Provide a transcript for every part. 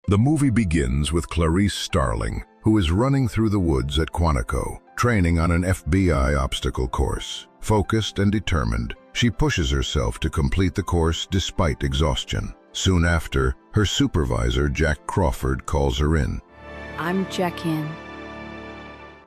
The movie begins with Clarice Starling, who is running through the woods at Quantico, training on an FBI obstacle course. Focused and determined, she pushes herself to complete the course despite exhaustion. Soon after, her supervisor, Jack Crawford, calls her in. I'm Jack-in.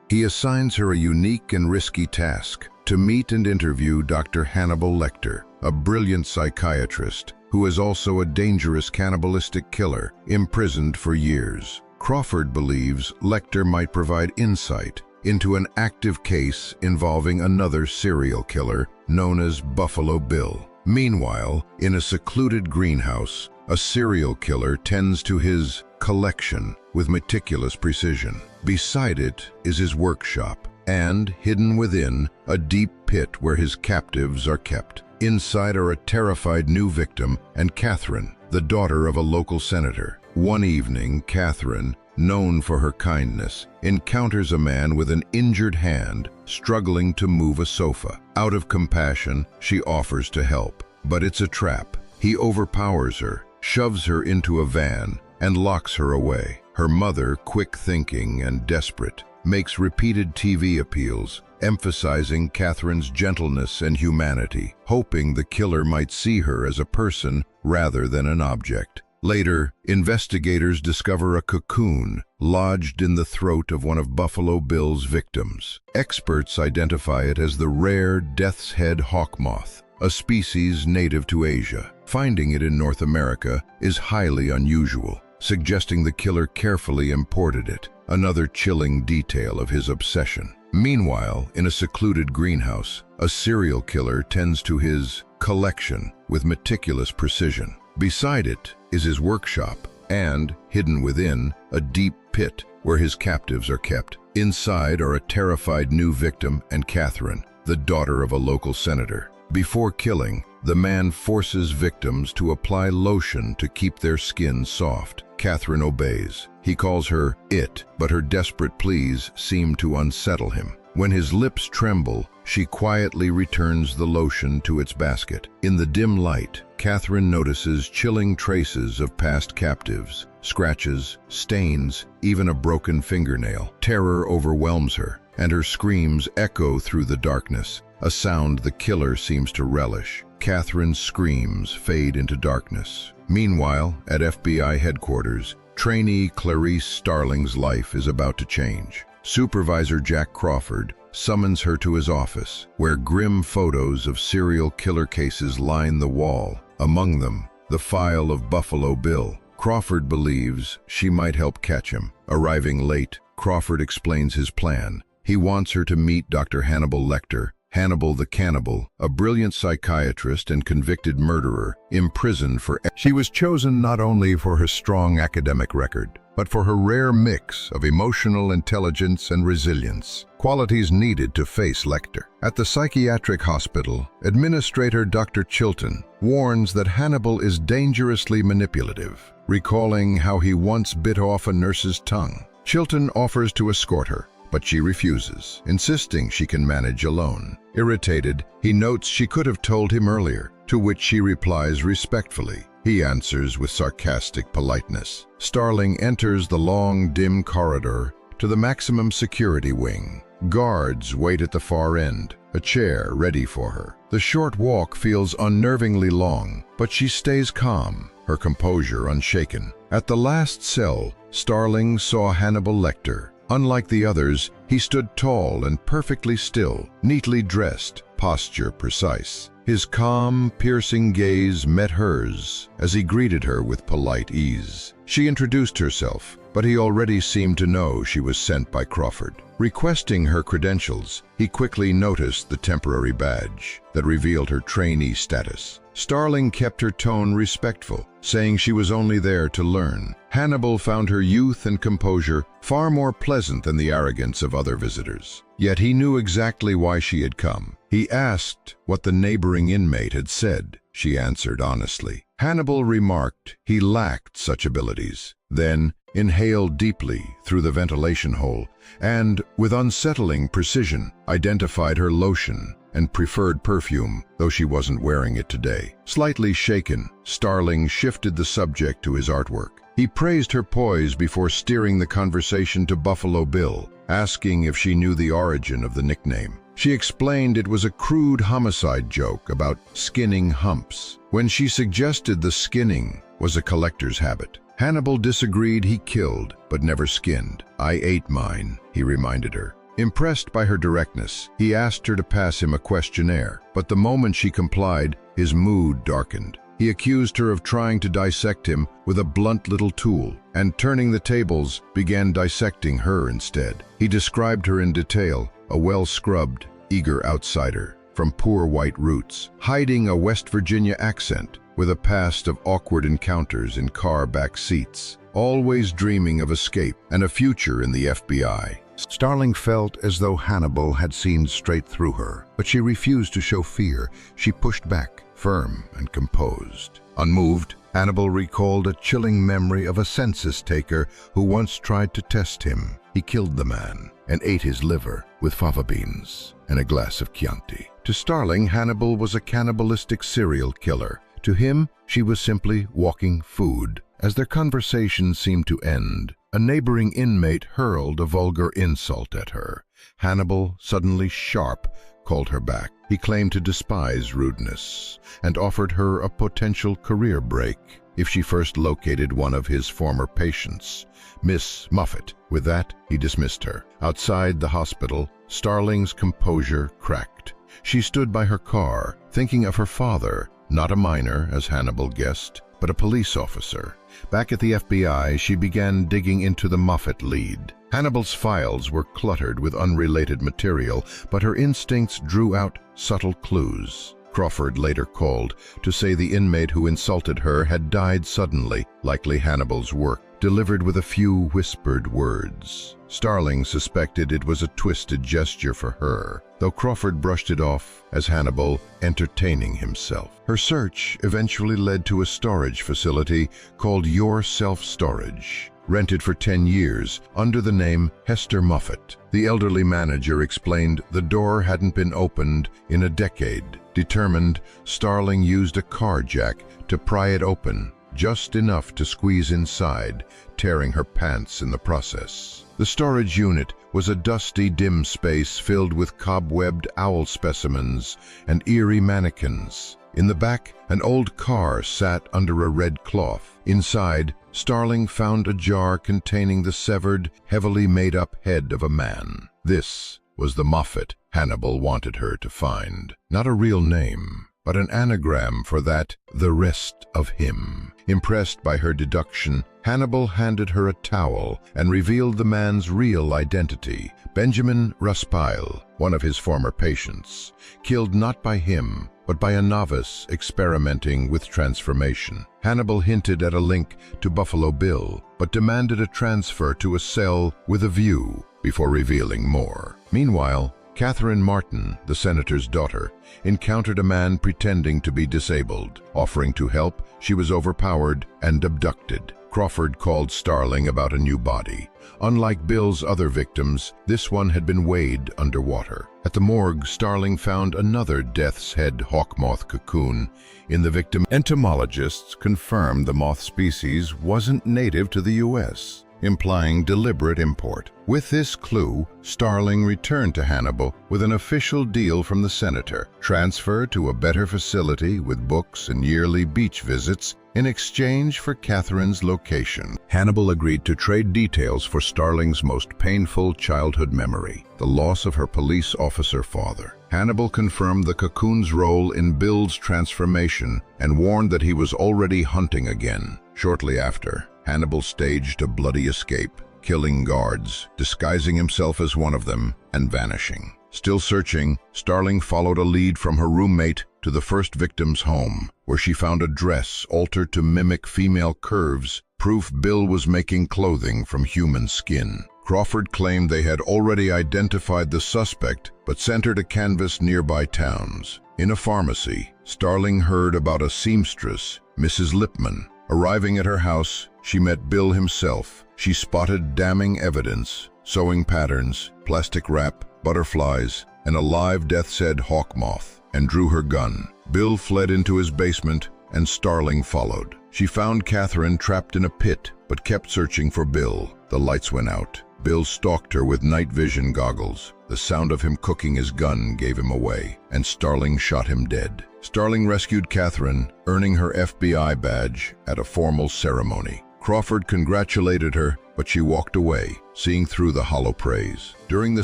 He assigns her a unique and risky task: to meet and interview Dr. Hannibal Lecter, a brilliant psychiatrist who is also a dangerous cannibalistic killer, imprisoned for years. Crawford believes Lecter might provide insight into an active case involving another serial killer known as Buffalo Bill. Meanwhile, in a secluded greenhouse, a serial killer tends to his collection with meticulous precision. Beside it is his workshop, and, hidden within, a deep pit where his captives are kept. Inside are a terrified new victim and Catherine, the daughter of a local senator. One evening, Catherine, known for her kindness, encounters a man with an injured hand struggling to move a sofa. Out of compassion, she offers to help, but it's a trap. He overpowers her, shoves her into a van, and locks her away. Her mother, quick-thinking and desperate, makes repeated TV appeals, emphasizing Catherine's gentleness and humanity, hoping the killer might see her as a person rather than an object. Later, investigators discover a cocoon lodged in the throat of one of Buffalo Bill's victims. Experts identify it as the rare death's head hawk moth, a species native to Asia. Finding it in North America is highly unusual, suggesting the killer carefully imported it, another chilling detail of his obsession. Meanwhile, in a secluded greenhouse, a serial killer tends to his collection with meticulous precision. Beside it is his workshop, and, hidden within, a deep pit where his captives are kept. Inside are a terrified new victim and Catherine, the daughter of a local senator. Before killing, the man forces victims to apply lotion to keep their skin soft. Catherine obeys. He calls her it, but her desperate pleas seem to unsettle him. When his lips tremble, she quietly returns the lotion to its basket. In the dim light, Catherine notices chilling traces of past captives, scratches, stains, even a broken fingernail. Terror overwhelms her, and her screams echo through the darkness, a sound the killer seems to relish. Catherine's screams fade into darkness. Meanwhile, at FBI headquarters, trainee Clarice Starling's life is about to change. Supervisor Jack Crawford summons her to his office, where grim photos of serial killer cases line the wall. Among them, the file of Buffalo Bill. Crawford believes she might help catch him. Arriving late, Crawford explains his plan. He wants her to meet Dr. Hannibal Lecter, Hannibal the Cannibal, a brilliant psychiatrist and convicted murderer, imprisoned for... She was chosen not only for her strong academic record, but for her rare mix of emotional intelligence and resilience, qualities needed to face Lecter. At the psychiatric hospital, Administrator Dr. Chilton warns that Hannibal is dangerously manipulative, recalling how he once bit off a nurse's tongue. Chilton offers to escort her, but she refuses, insisting she can manage alone. Irritated, he notes she could have told him earlier, to which she replies respectfully. He answers with sarcastic politeness. Starling enters the long, dim corridor to the maximum security wing. Guards wait at the far end, a chair ready for her. The short walk feels unnervingly long, but she stays calm, her composure unshaken. At the last cell, Starling saw Hannibal Lecter. Unlike the others, he stood tall and perfectly still, neatly dressed, posture precise. His calm, piercing gaze met hers as he greeted her with polite ease. She introduced herself, but he already seemed to know she was sent by Crawford. Requesting her credentials, he quickly noticed the temporary badge that revealed her trainee status. Starling kept her tone respectful, saying she was only there to learn. Hannibal found her youth and composure far more pleasant than the arrogance of other visitors. Yet he knew exactly why she had come. He asked what the neighboring inmate had said. She answered honestly. Hannibal remarked he lacked such abilities, then inhaled deeply through the ventilation hole, and, with unsettling precision, identified her lotion and preferred perfume, though she wasn't wearing it today. Slightly shaken, Starling shifted the subject to his artwork. He praised her poise before steering the conversation to Buffalo Bill, asking if she knew the origin of the nickname. She explained it was a crude homicide joke about skinning humps, when she suggested the skinning was a collector's habit. Hannibal disagreed. He killed, but never skinned. "I ate mine," he reminded her. Impressed by her directness, he asked her to pass him a questionnaire, but the moment she complied, his mood darkened. He accused her of trying to dissect him with a blunt little tool, and turning the tables, began dissecting her instead. He described her in detail, a well-scrubbed, eager outsider, from poor white roots, hiding a West Virginia accent, with a past of awkward encounters in car back seats, always dreaming of escape and a future in the FBI. Starling felt as though Hannibal had seen straight through her, but she refused to show fear. She pushed back, firm and composed. Unmoved, Hannibal recalled a chilling memory of a census taker who once tried to test him. He killed the man and ate his liver with fava beans and a glass of Chianti. To Starling, Hannibal was a cannibalistic serial killer. To him, she was simply walking food. As their conversation seemed to end, a neighboring inmate hurled a vulgar insult at her. Hannibal, suddenly sharp, called her back. He claimed to despise rudeness and offered her a potential career break if she first located one of his former patients, Miss Muffet. With that, he dismissed her. Outside the hospital, Starling's composure cracked. She stood by her car, thinking of her father, not a minor, as Hannibal guessed, but a police officer. Back at the FBI, she began digging into the Muffet lead. Hannibal's files were cluttered with unrelated material, but her instincts drew out subtle clues. Crawford later called to say the inmate who insulted her had died suddenly, likely Hannibal's work, delivered with a few whispered words. Starling suspected it was a twisted gesture for her, though Crawford brushed it off as Hannibal entertaining himself. Her search eventually led to a storage facility called Your Self Storage, rented for 10 years under the name Hester Muffet. The elderly manager explained the door hadn't been opened in a decade. Determined, Starling used a car jack to pry it open, just enough to squeeze inside, tearing her pants in the process. The storage unit was a dusty, dim space filled with cobwebbed owl specimens and eerie mannequins. In the back, an old car sat under a red cloth. Inside, Starling found a jar containing the severed, heavily made-up head of a man. This was the Muffet Hannibal wanted her to find. Not a real name, but an anagram for that, the rest of him. Impressed by her deduction, Hannibal handed her a towel and revealed the man's real identity, Benjamin Raspail, one of his former patients, killed not by him, but by a novice experimenting with transformation. Hannibal hinted at a link to Buffalo Bill, but demanded a transfer to a cell with a view before revealing more. Meanwhile, Catherine Martin, the senator's daughter, encountered a man pretending to be disabled. Offering to help, she was overpowered and abducted. Crawford called Starling about a new body. Unlike Bill's other victims, this one had been weighed underwater. At the morgue, Starling found another death's head hawkmoth cocoon in the victim. Entomologists confirmed the moth species wasn't native to the U.S., implying deliberate import. With this clue, Starling returned to Hannibal with an official deal from the senator: transfer to a better facility with books and yearly beach visits in exchange for Catherine's location. Hannibal agreed to trade details for Starling's most painful childhood memory, the loss of her police officer father. Hannibal confirmed the cocoon's role in Bill's transformation and warned that he was already hunting again. Shortly after, Hannibal staged a bloody escape, killing guards, disguising himself as one of them, and vanishing. Still searching, Starling followed a lead from her roommate to the first victim's home, where she found a dress altered to mimic female curves, proof Bill was making clothing from human skin. Crawford claimed they had already identified the suspect, but sent her to canvass nearby towns. In a pharmacy, Starling heard about a seamstress, Mrs. Lipman. Arriving at her house, she met Bill himself. She spotted damning evidence: sewing patterns, plastic wrap, butterflies, and a live death's head hawk moth, and drew her gun. Bill fled into his basement, and Starling followed. She found Catherine trapped in a pit, but kept searching for Bill. The lights went out. Bill stalked her with night vision goggles. The sound of him cooking his gun gave him away, and Starling shot him dead. Starling rescued Catherine, earning her FBI badge at a formal ceremony. Crawford congratulated her, but she walked away, seeing through the hollow praise. During the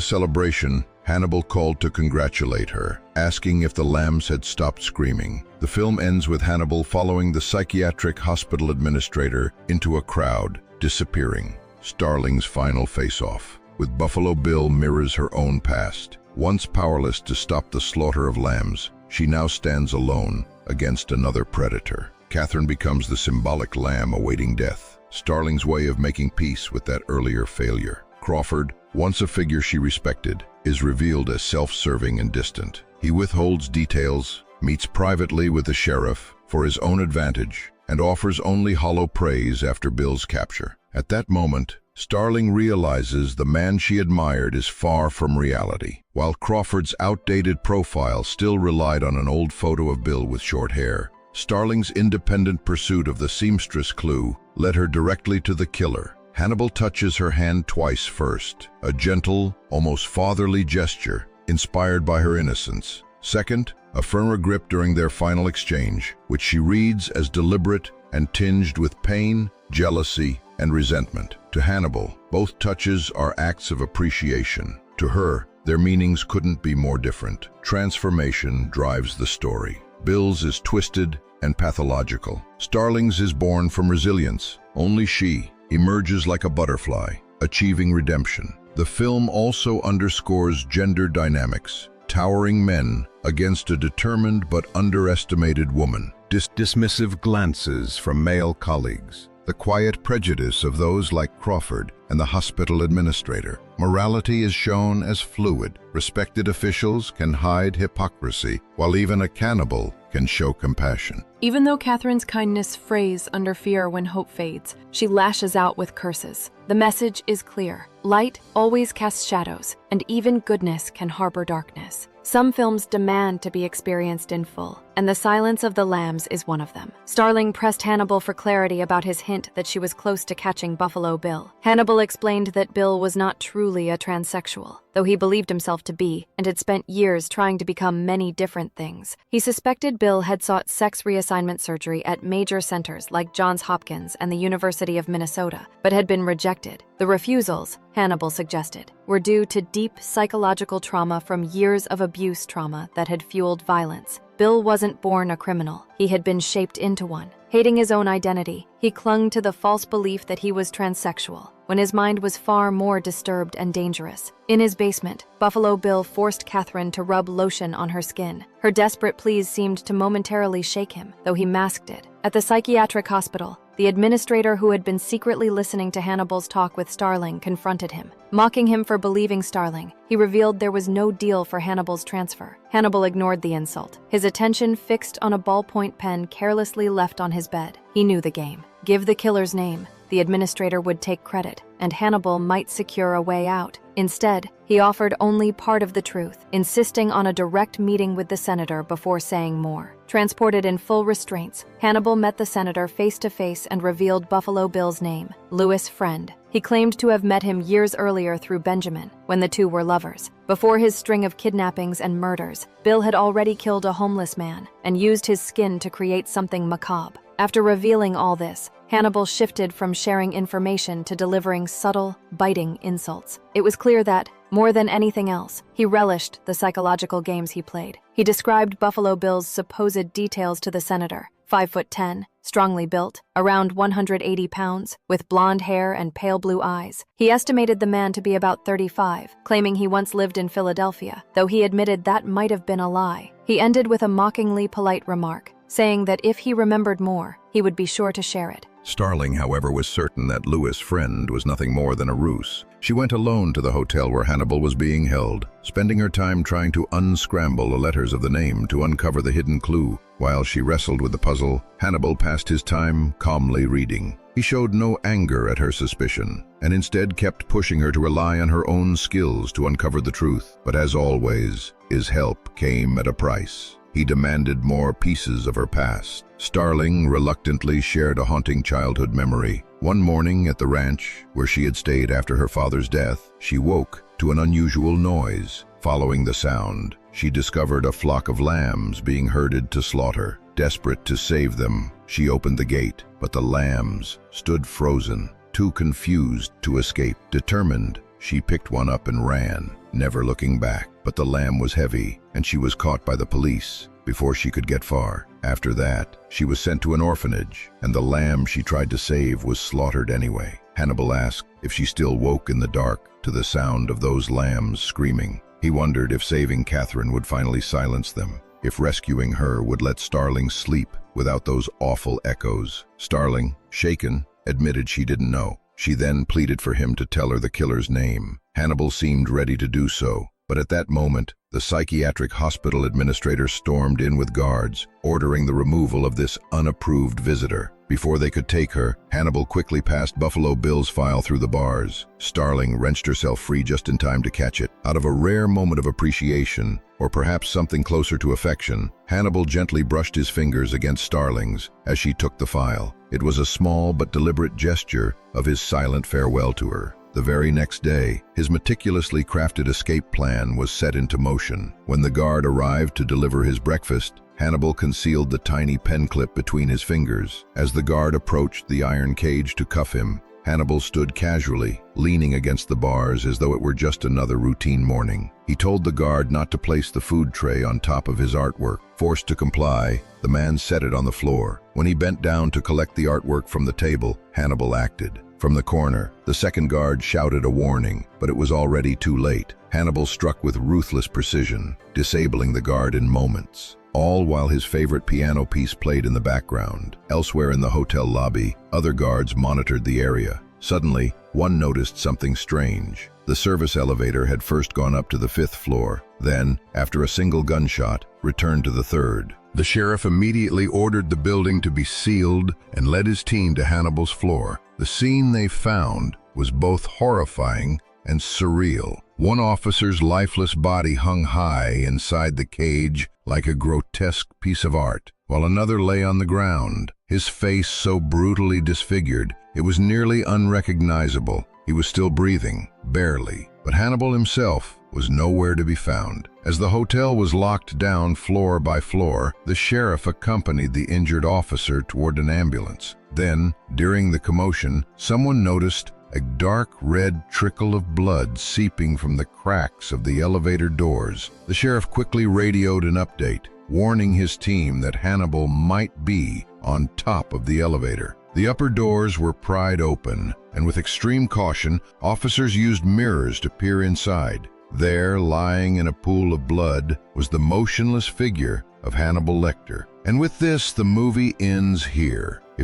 celebration, Hannibal called to congratulate her, asking if the lambs had stopped screaming. The film ends with Hannibal following the psychiatric hospital administrator into a crowd, disappearing. Starling's final face-off with Buffalo Bill mirrors her own past. Once powerless to stop the slaughter of lambs, she now stands alone against another predator. Catherine becomes the symbolic lamb awaiting death, Starling's way of making peace with that earlier failure. Crawford, once a figure she respected, is revealed as self-serving and distant. He withholds details, meets privately with the sheriff for his own advantage, and offers only hollow praise after Bill's capture. At that moment, Starling realizes the man she admired is far from reality. While Crawford's outdated profile still relied on an old photo of Bill with short hair, Starling's independent pursuit of the seamstress clue led her directly to the killer. Hannibal touches her hand twice first, a gentle, almost fatherly gesture, inspired by her innocence. Second, a firmer grip during their final exchange, which she reads as deliberate and tinged with pain, jealousy, and resentment. To Hannibal, both touches are acts of appreciation. To her, their meanings couldn't be more different. Transformation drives the story. Bill's is twisted and pathological. Starling's is born from resilience. Only she emerges like a butterfly, achieving redemption. The film also underscores gender dynamics. Towering men against a determined but underestimated woman. Dismissive glances from male colleagues. The quiet prejudice of those like Crawford and the hospital administrator. Morality is shown as fluid. Respected officials can hide hypocrisy, while even a cannibal can show compassion. Even though Catherine's kindness frays under fear when hope fades, she lashes out with curses. The message is clear. Light always casts shadows, and even goodness can harbor darkness. Some films demand to be experienced in full, and The Silence of the Lambs is one of them. Starling pressed Hannibal for clarity about his hint that she was close to catching Buffalo Bill. Hannibal explained that Bill was not truly a transsexual, though he believed himself to be, and had spent years trying to become many different things. He suspected Bill had sought sex reassignment surgery at major centers like Johns Hopkins and the University of Minnesota, but had been rejected. The refusals, Hannibal suggested, were due to deep psychological trauma from years of abuse trauma that had fueled violence. Bill wasn't born a criminal. He had been shaped into one. Hating his own identity, he clung to the false belief that he was transsexual, when his mind was far more disturbed and dangerous. In his basement, Buffalo Bill forced Catherine to rub lotion on her skin. Her desperate pleas seemed to momentarily shake him, though he masked it. At the psychiatric hospital, the administrator who had been secretly listening to Hannibal's talk with Starling confronted him. Mocking him for believing Starling, he revealed there was no deal for Hannibal's transfer. Hannibal ignored the insult, his attention fixed on a ballpoint pen carelessly left on his bed. He knew the game. Give the killer's name. The administrator would take credit, and Hannibal might secure a way out. Instead, he offered only part of the truth, insisting on a direct meeting with the senator before saying more. Transported in full restraints, Hannibal met the senator face-to-face and revealed Buffalo Bill's name, Louis Friend. He claimed to have met him years earlier through Benjamin, when the two were lovers. Before his string of kidnappings and murders, Bill had already killed a homeless man and used his skin to create something macabre. After revealing all this, Hannibal shifted from sharing information to delivering subtle, biting insults. It was clear that, more than anything else, he relished the psychological games he played. He described Buffalo Bill's supposed details to the senator: 5'10", strongly built, around 180 pounds, with blonde hair and pale blue eyes. He estimated the man to be about 35, claiming he once lived in Philadelphia, though he admitted that might have been a lie. He ended with a mockingly polite remark, saying that if he remembered more, he would be sure to share it. Starling, however, was certain that Louis' Friend was nothing more than a ruse. She went alone to the hotel where Hannibal was being held, spending her time trying to unscramble the letters of the name to uncover the hidden clue. While she wrestled with the puzzle, Hannibal passed his time calmly reading. He showed no anger at her suspicion, and instead kept pushing her to rely on her own skills to uncover the truth. But as always, his help came at a price. He demanded more pieces of her past. Starling reluctantly shared a haunting childhood memory. One morning at the ranch, where she had stayed after her father's death, she woke to an unusual noise. Following the sound, she discovered a flock of lambs being herded to slaughter. Desperate to save them, she opened the gate, but the lambs stood frozen, too confused to escape. Determined, she picked one up and ran, never looking back. But the lamb was heavy, and she was caught by the police before she could get far. After that, she was sent to an orphanage, and the lamb she tried to save was slaughtered anyway. Hannibal asked if she still woke in the dark to the sound of those lambs screaming. He wondered if saving Catherine would finally silence them, if rescuing her would let Starling sleep without those awful echoes. Starling, shaken, admitted she didn't know. She then pleaded for him to tell her the killer's name. Hannibal seemed ready to do so, but at that moment, the psychiatric hospital administrator stormed in with guards, ordering the removal of this unapproved visitor. Before they could take her, Hannibal quickly passed Buffalo Bill's file through the bars. Starling wrenched herself free just in time to catch it. Out of a rare moment of appreciation, or perhaps something closer to affection, Hannibal gently brushed his fingers against Starling's as she took the file. It was a small but deliberate gesture of his silent farewell to her. The very next day, his meticulously crafted escape plan was set into motion. When the guard arrived to deliver his breakfast, Hannibal concealed the tiny pen clip between his fingers. As the guard approached the iron cage to cuff him, Hannibal stood casually, leaning against the bars as though it were just another routine morning. He told the guard not to place the food tray on top of his artwork. Forced to comply, the man set it on the floor. When he bent down to collect the artwork from the table, Hannibal acted. From the corner, the second guard shouted a warning, but it was already too late. Hannibal struck with ruthless precision, disabling the guard in moments, all while his favorite piano piece played in the background. Elsewhere in the hotel lobby, other guards monitored the area. Suddenly, one noticed something strange. The service elevator had first gone up to the 5th floor, then, after a single gunshot, returned to the 3rd. The sheriff immediately ordered the building to be sealed and led his team to Hannibal's floor. The scene they found was both horrifying and surreal. One officer's lifeless body hung high inside the cage like a grotesque piece of art, while another lay on the ground, his face so brutally disfigured it was nearly unrecognizable. He was still breathing, barely, but Hannibal himself was nowhere to be found. As the hotel was locked down floor by floor, the sheriff accompanied the injured officer toward an ambulance. Then, during the commotion, someone noticed a dark red trickle of blood seeping from the cracks of the elevator doors. The sheriff quickly radioed an update, warning his team that Hannibal might be on top of the elevator. The upper doors were pried open, and with extreme caution, officers used mirrors to peer inside. There, lying in a pool of blood, was the motionless figure of Hannibal Lecter. And with this, the movie ends here.